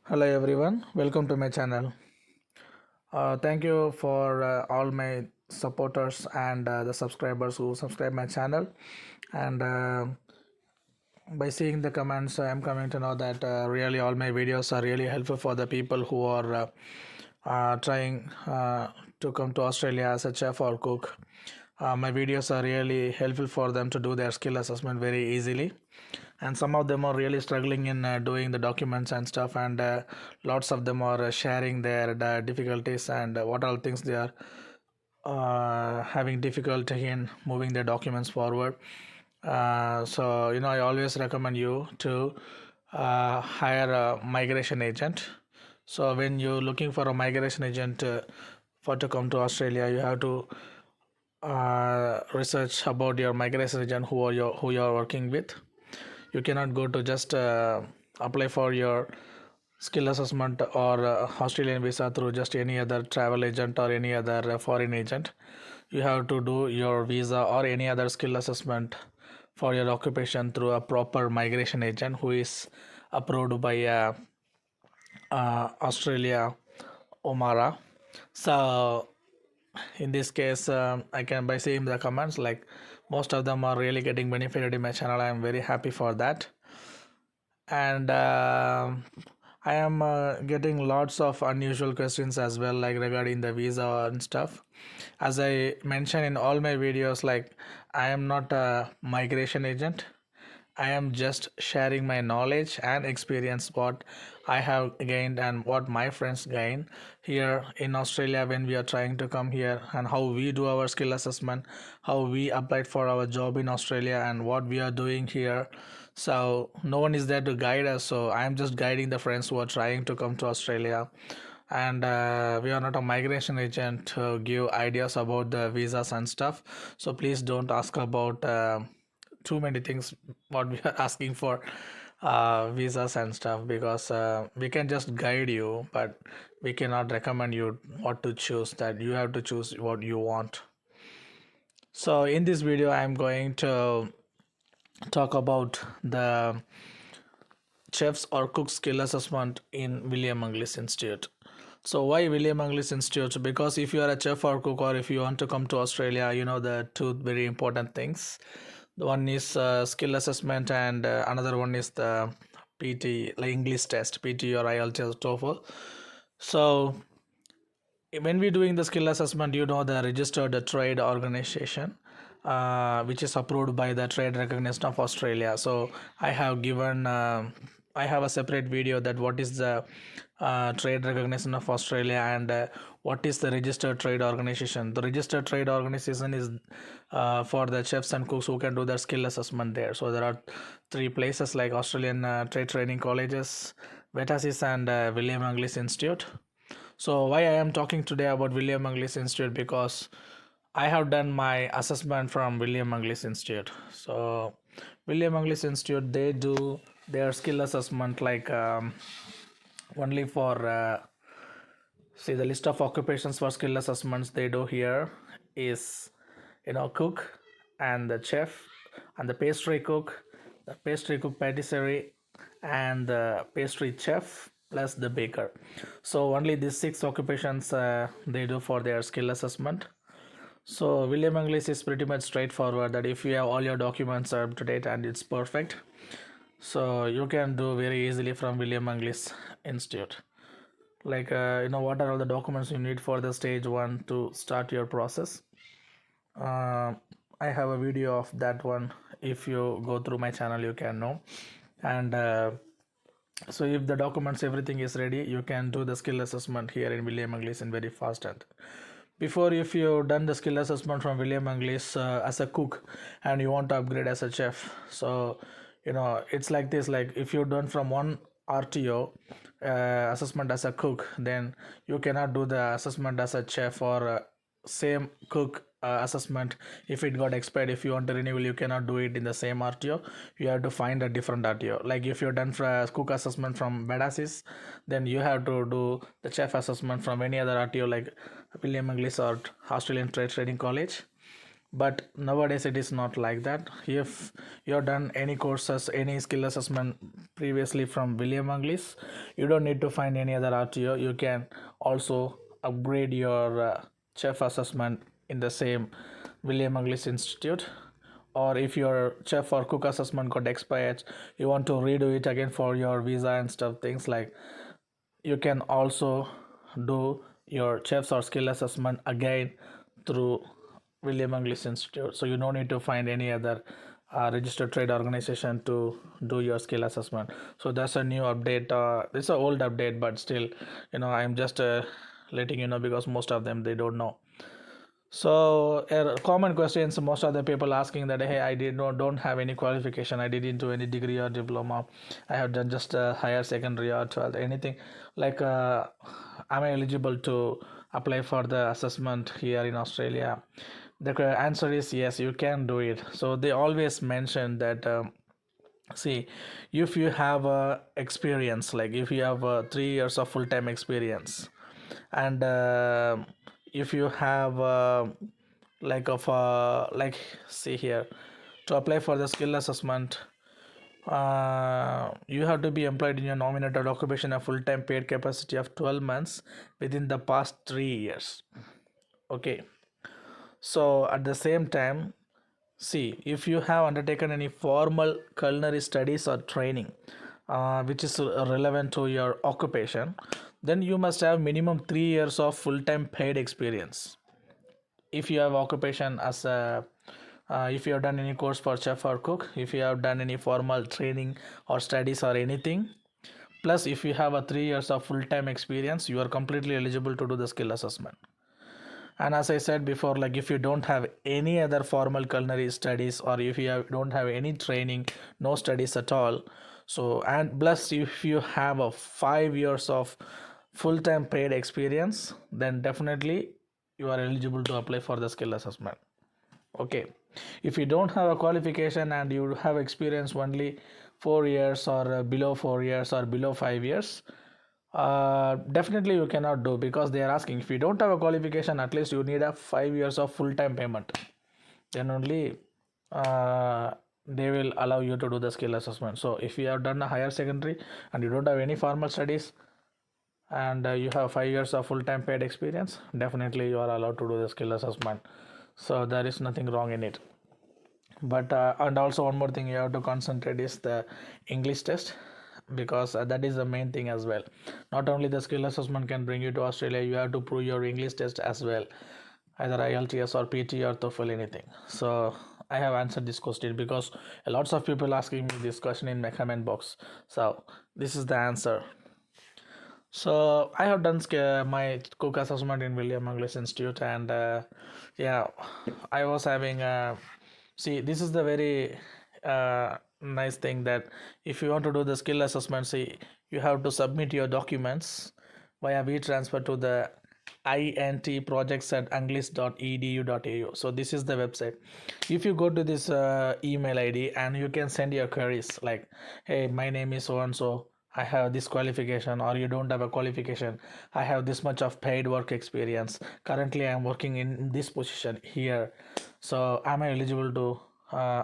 Hello everyone, welcome to my channel. Thank you for all my supporters and the subscribers who subscribe my channel. And by seeing the comments, I am coming to know that really all my videos are really helpful for the people who are trying to come to Australia as a chef or cook. My videos are really helpful for them to do their skill assessment very easily, and some of them are really struggling in doing the documents and stuff, and lots of them are sharing their difficulties and what all things they are having difficulty in moving their documents forward. So I always recommend you to hire a migration agent. So when you're looking for a migration agent for to come to Australia, you have to research about your migration agent who you are working with. You cannot go to just apply for your skill assessment or Australian visa through just any other travel agent or any other foreign agent. You have to do your visa or any other skill assessment for your occupation through a proper migration agent who is approved by Australia Omara. So in this case, I can by seeing the comments, like most of them are really getting benefited in my channel. I am very happy for that. And I am getting lots of unusual questions as well, like regarding the visa and stuff. As I mentioned in all my videos, like I am not a migration agent. I am just sharing my knowledge and experience, what I have gained and what my friends gain here in Australia when we are trying to come here, and how we do our skill assessment, how we applied for our job in Australia, and what we are doing here. So no one is there to guide us. So I am just guiding the friends who are trying to come to Australia, and we are not a migration agent to give ideas about the visas and stuff. So please don't ask about too many things what we are asking for visas and stuff, because we can just guide you, but we cannot recommend you what to choose. That you have to choose what you want. So in this video I am going to talk about the chefs or cook skill assessment in William English Institute. So why William English Institute? Because if you are a chef or cook, or if you want to come to Australia, you know the two very important things. The one is skill assessment, and another one is the PT, like English test, PT or IELTS, TOEFL. So when we're doing the skill assessment, you know the registered trade organization, which is approved by the Trade Recognition of Australia. So I have given I have a separate video that what is the Trade Recognition of Australia, and what is the registered trade organization. The registered trade organization is for the chefs and cooks who can do their skill assessment there. So there are three places like Australian Trade Training Colleges, VETASIS, and William English Institute. So why I am talking today about William English Institute? Because I have done my assessment from William English Institute. So William English Institute, they do their skill assessment like only for see the list of occupations for skill assessments they do here is, cook and the chef and the pastry cook patisserie, and the pastry chef plus the baker. So only these six occupations they do for their skill assessment. So William English is pretty much straightforward, that if you have all your documents are up to date and it's perfect, so you can do very easily from William English Institute. Like what are all the documents you need for the stage one to start your process. uh, I have a video of that one. If you go through my channel you can know. And so if the documents everything is ready, you can do the skill assessment here in William English in very fast. And before, if you've done the skill assessment from William English as a cook and you want to upgrade as a chef, so it's like this, like if you've done from one RTO assessment as a cook, then you cannot do the assessment as a chef, or same cook assessment. If it got expired, if you want to renewal, you cannot do it in the same RTO. You have to find a different RTO. Like if you're done for a cook assessment from Bedasis, then you have to do the chef assessment from any other RTO, like William English or Australian Trade Training College. But nowadays it is not like that. If you've done any courses, any skill assessment previously from William English, you don't need to find any other RTO. You can also upgrade your chef assessment in the same William English Institute. Or if your chef or cook assessment got expired, you want to redo it again for your visa and stuff, things like, you can also do your chefs or skill assessment again through William English Institute. So you don't need to find any other registered trade organization to do your skill assessment. So that's a new update. It's an old update, but still, I'm just letting you know, because most of them, they don't know. So a common questions, most of the people asking that, hey, I don't have any qualification, I didn't do any degree or diploma, I have done just a higher secondary or 12th, anything, like, am I eligible to apply for the assessment here in Australia? The answer is yes, you can do it. So they always mention that, see, if you have experience, like if you have 3 years of full-time experience, and if you have like, see here, to apply for the skill assessment, you have to be employed in your nominated occupation a full-time paid capacity of 12 months within the past 3 years. Okay, so at the same time, see, if you have undertaken any formal culinary studies or training, which is relevant to your occupation, then you must have minimum 3 years of full-time paid experience. If you have occupation as a, if you have done any course for chef or cook, if you have done any formal training or studies or anything, plus if you have a 3 years of full-time experience, you are completely eligible to do the skill assessment. And as I said before, like if you don't have any other formal culinary studies, or if you don't have any training, no studies at all, so, and plus if you have a 5 years of full-time paid experience, then definitely you are eligible to apply for the skill assessment. Okay, if you don't have a qualification and you have experience only 4 years, or below 4 years, or below 5 years, definitely you cannot do, because they are asking, if you don't have a qualification, at least you need a 5 years of full-time payment, then only they will allow you to do the skill assessment. So if you have done a higher secondary and you don't have any formal studies, and you have 5 years of full-time paid experience, definitely you are allowed to do the skill assessment. So there is nothing wrong in it. But and also one more thing you have to concentrate is the English test, because that is the main thing as well. Not only the skill assessment can bring you to Australia, you have to prove your English test as well, either IELTS or PT or TOEFL, anything. So I have answered this question, because lots of people asking me this question in my comment box. So this is the answer. So I have done my cook assessment in William English Institute, and yeah, I was having see, this is the very nice thing, that if you want to do the skill assessment, see, you have to submit your documents via WeTransfer to the intprojects@english.edu.au. So this is the website. If you go to this email ID, and you can send your queries like, hey, my name is so and so, I have this qualification, or you don't have a qualification, I have this much of paid work experience, currently I am working in this position here, so am I eligible to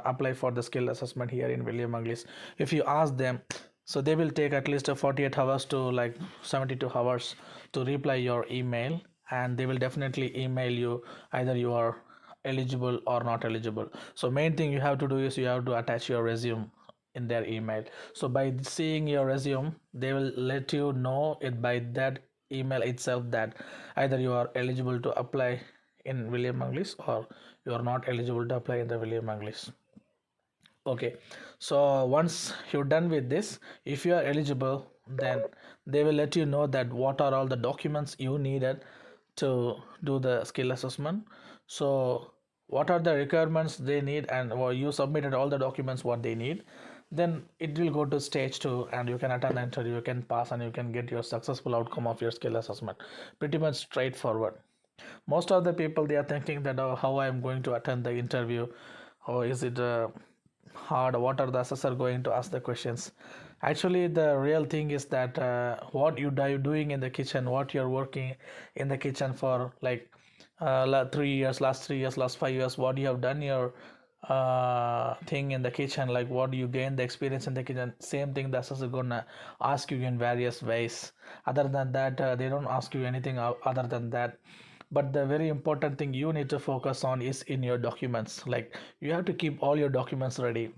apply for the skill assessment here in William English? If you ask them, so they will take at least 48 hours to like 72 hours to reply your email, and they will definitely email you either you are eligible or not eligible. So main thing you have to do is you have to attach your resume in their email. So by seeing your resume, they will let you know it by that email itself, that either you are eligible to apply in William English, or you are not eligible to apply in the William English. Okay, so once you're done with this, if you are eligible, then they will let you know that what are all the documents you needed to do the skill assessment. So what are the requirements they need, and you submitted all the documents what they need, then it will go to stage 2, and you can attend the interview, you can pass, and you can get your successful outcome of your skill assessment. Pretty much straightforward. Most of the people, they are thinking that, oh, how I am going to attend the interview, or is it hard, what are the assessor going to ask the questions. Actually the real thing is that what you are doing in the kitchen, what you're working in the kitchen for, like last 3 years, last 5 years, what you have done your thing in the kitchen, like what you gain the experience in the kitchen. Same thing, that's also gonna ask you in various ways. Other than that, they don't ask you anything other than that. But the very important thing you need to focus on is in your documents. Like you have to keep all your documents ready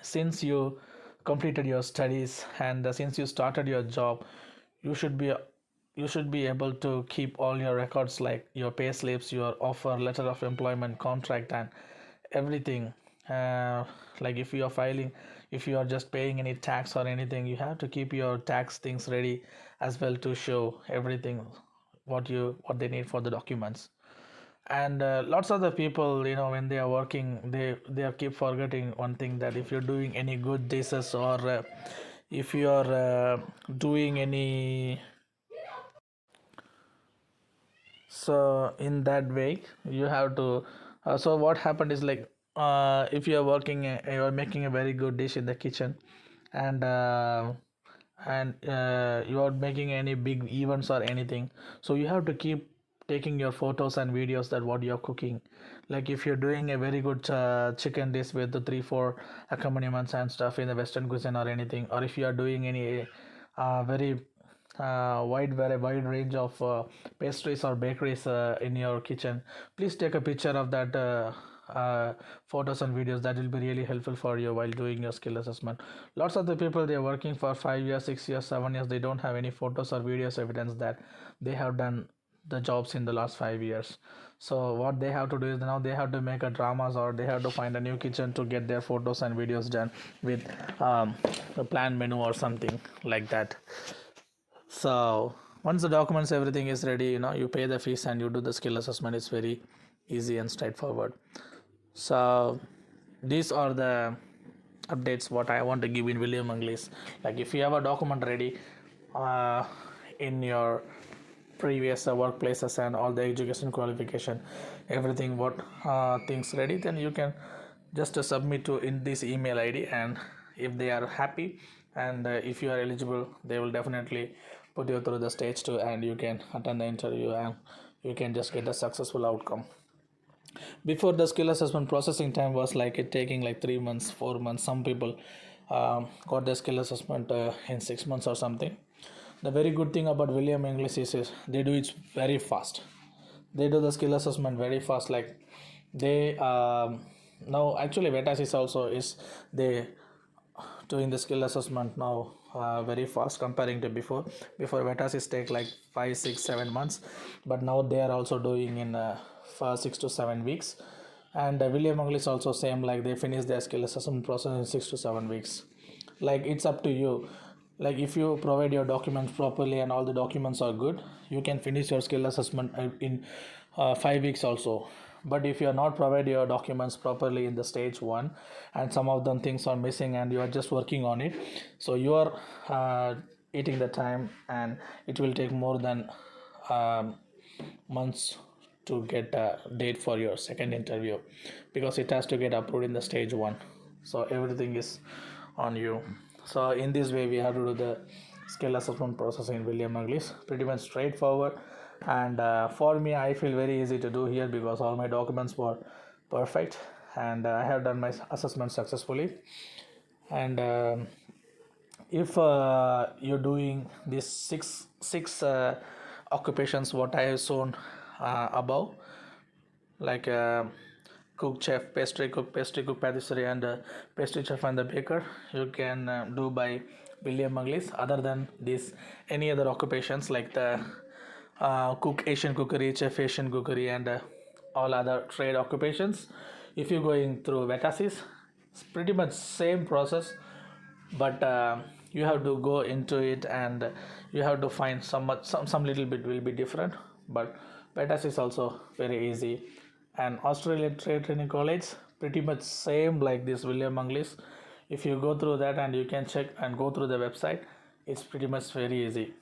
since you completed your studies, and since you started your job. You should be you should be able to keep all your records, like your pay slips, your offer letter of employment, contract, and everything. Like if you are just paying any tax or anything, you have to keep your tax things ready as well to show everything what they need for the documents. And lots of the people, when they are working, they are keep forgetting one thing, that if you're doing any good dishes, or if you are doing any, so in that way you have to, so what happened is, like, if you are working, you are making a very good dish in the kitchen, and you are making any big events or anything, so you have to keep taking your photos and videos that what you're cooking. Like if you're doing a very good chicken dish with the 3 4 accompaniments and stuff in the western cuisine or anything, or if you are doing any very very wide range of pastries or bakeries in your kitchen, please take a picture of that photos and videos. That will be really helpful for you while doing your skill assessment. Lots of the people, they are working for 5 years, 6 years, 7 years, they don't have any photos or videos evidence that they have done the jobs in the last 5 years. So what they have to do is, now they have to make a dramas, or they have to find a new kitchen to get their photos and videos done with a planned menu or something like that. So once the documents everything is ready, you pay the fees and you do the skill assessment. It's very easy and straightforward. So these are the updates what I want to give in William English. Like if you have a document ready uh, in your previous workplaces and all the education qualification, everything what things ready, then you can just submit to in this email ID, and if they are happy, and if you are eligible, they will definitely put you through the stage 2, and you can attend the interview, and you can just get a successful outcome. Before, the skill assessment processing time was like it taking like 3 months, 4 months. Some people got their skill assessment in 6 months or something. The very good thing about William English is they do it very fast. They do the skill assessment very fast. Like they now actually Vetas is also is they doing the skill assessment now very fast comparing to before. Before Vetas is take like 5 6 7 months, but now they are also doing in for 6 to 7 weeks. And William English also same, like they finish their skill assessment process in 6 to 7 weeks. Like it's up to you. Like if you provide your documents properly and all the documents are good, you can finish your skill assessment in 5 weeks also. But if you are not provide your documents properly in the stage 1, and some of them things are missing and you are just working on it, so you are eating the time, and it will take more than um, months to get a date for your second interview, because it has to get approved in the stage 1. So everything is on you. So in this way we have to do the skill assessment process in William English. Pretty much straightforward, and for me I feel very easy to do here, because all my documents were perfect, and I have done my assessment successfully. And if you're doing these six occupations what I have shown above, like cook, chef, pastry cook, patisserie, and pastry chef and the baker, you can do by William English. Other than this, any other occupations like the cook Asian cookery, chef Asian cookery, and all other trade occupations, if you're going through Vetasis, it's pretty much same process, but you have to go into it, and you have to find some little bit will be different. But Vetas is also very easy. And Australian Trade Training College, pretty much same like this William English. If you go through that and you can check and go through the website, it's pretty much very easy.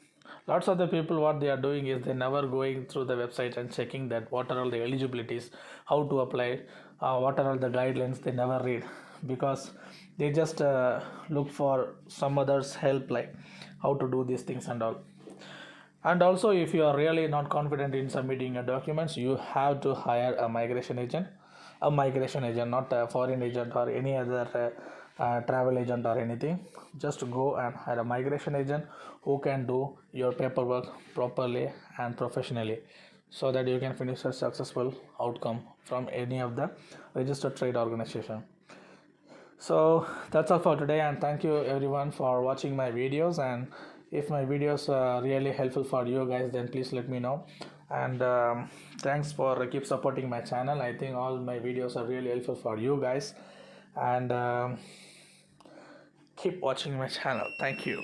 Lots of the people what they are doing is they never going through the website and checking that what are all the eligibilities, how to apply, what are all the guidelines. They never read, because they just look for some others help, like how to do these things and all. And also, if you are really not confident in submitting your documents, you have to hire a migration agent, not a foreign agent or any other travel agent or anything. Just go and hire a migration agent who can do your paperwork properly and professionally, so that you can finish a successful outcome from any of the registered trade organization. So that's all for today, and thank you everyone for watching my videos. And if my videos are really helpful for you guys, then please let me know. And thanks for keep supporting my channel. I think all my videos are really helpful for you guys. And keep watching my channel. Thank you.